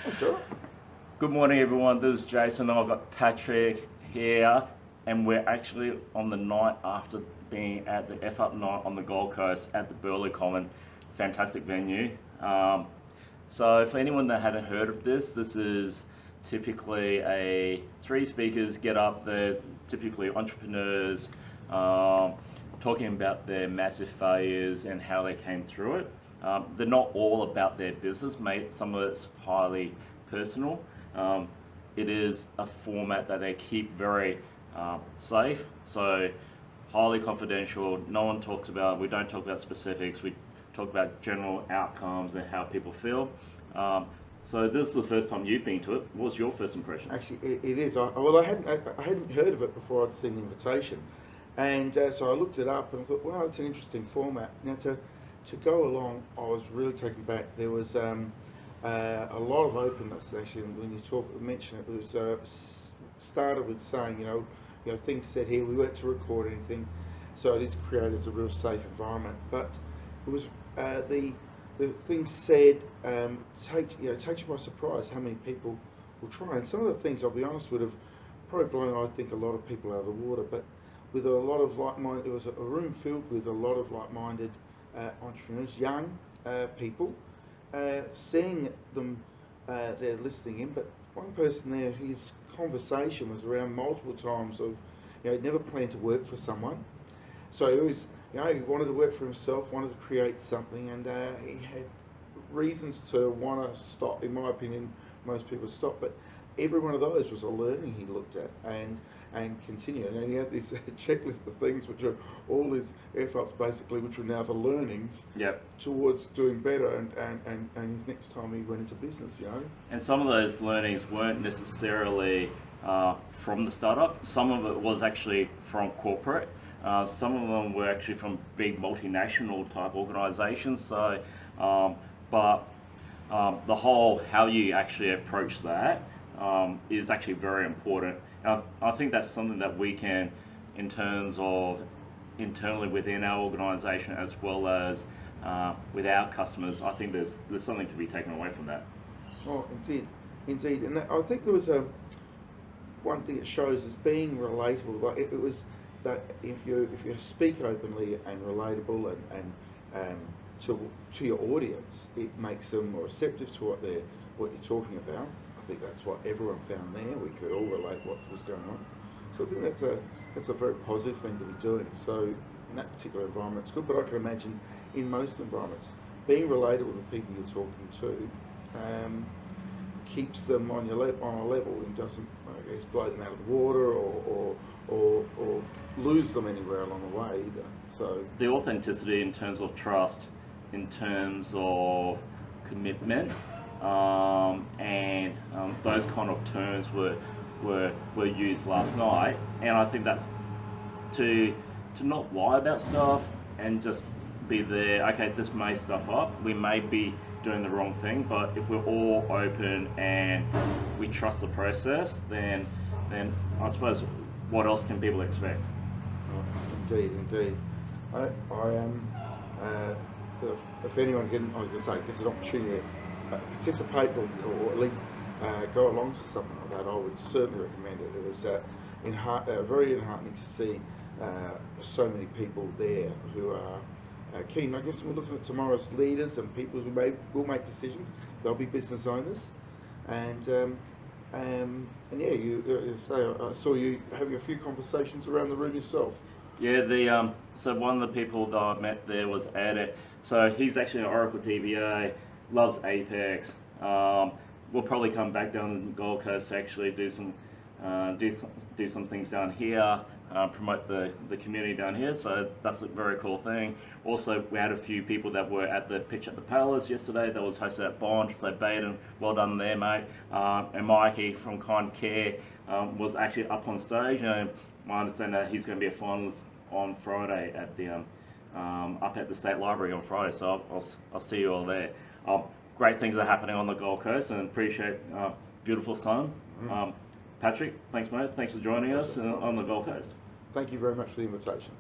That's all right. Good morning, everyone. This is Jason. I've got Patrick here, and we're actually on the night after being at the F Up night on the Gold Coast at the Burleigh Common. Fantastic venue. So, for anyone that hadn't heard of this is typically three speakers get up. They're typically entrepreneurs, talking about their massive failures and how they came through it. They're not all about their business, mate. Some of it's highly personal. It is a format that they keep very safe, so highly confidential. No one talks about, we don't talk about specifics, we talk about general outcomes and how people feel. So this is the first time you've been to it. What was your first impression? Actually, it is. I hadn't heard of it before I'd seen the invitation, and so I looked it up and I thought, wow, it's an interesting format. Now to go along, I was really taken back. There was a lot of openness actually. When you mention it, was started with saying, you know, things said here. We weren't to record anything, so it is created as a real safe environment. But it was the things said takes you by surprise how many people will try. And some of the things, I'll be honest, would have probably blown, I think, a lot of people out of the water. But with a lot of like-minded, it was a room filled with a lot of like-minded entrepreneurs, young people. Seeing them, they're listening in. But one person there, his conversation was around multiple times of, he'd never planned to work for someone. So it was, he wanted to work for himself, wanted to create something, and he had reasons to want to stop. In my opinion, most people stop, but every one of those was a learning he looked at and continued. And he had this checklist of things, which are all his F-ups basically, which were now the learnings towards doing better and his next time he went into business, And some of those learnings weren't necessarily from the startup. Some of it was actually from corporate. Some of them were actually from big multinational type organizations. So, but the whole how you actually approach that is actually very important. I think that's something that we can, in terms of internally within our organization as well as with our customers, I think there's something to be taken away from that. Oh, indeed. And I think there was one thing it shows is being relatable. Like it was that if you speak openly and relatable and to your audience, it makes them more receptive to what you're talking about. I think that's what everyone found there. We could all relate what was going on. So I think that's a very positive thing to be doing. So in that particular environment, it's good. But I can imagine in most environments, being relatable to people you're talking to keeps them on a level and doesn't, I guess, blow them out of the water or lose them anywhere along the way either. So the authenticity in terms of trust, in terms of commitment, and those kind of terms were used last night, and I think that's to not lie about stuff and just be there. Okay, this may stuff up. We may be doing the wrong thing, but if we're all open and we trust the process, then I suppose what else can people expect? Oh, indeed. I am. If anyone can, I was going to say, gets an opportunity to participate or at least go along to something like that, I would certainly recommend it. It was very enheartening to see so many people there who are keen. I guess we're looking at tomorrow's leaders and people who will make decisions. They'll be business owners, and yeah, I saw you having a few conversations around the room yourself. Yeah, so one of the people that I met there was Ed. So he's actually an Oracle DBA, loves Apex. We'll probably come back down to the Gold Coast to actually do some things down here, promote the community down here. So that's a very cool thing. Also, we had a few people that were at the pitch at the Palace yesterday that was hosted at Bond. So Baden, well done there, mate. And Mikey from Kind Care was actually up on stage. And I understand that he's going to be a finalist on Friday at the up at the State Library on Friday. So I'll see you all there. Great things are happening on the Gold Coast, and appreciate beautiful sun. Patrick, thanks mate. Thanks for joining us on the Gold Coast. Thank you very much for the invitation.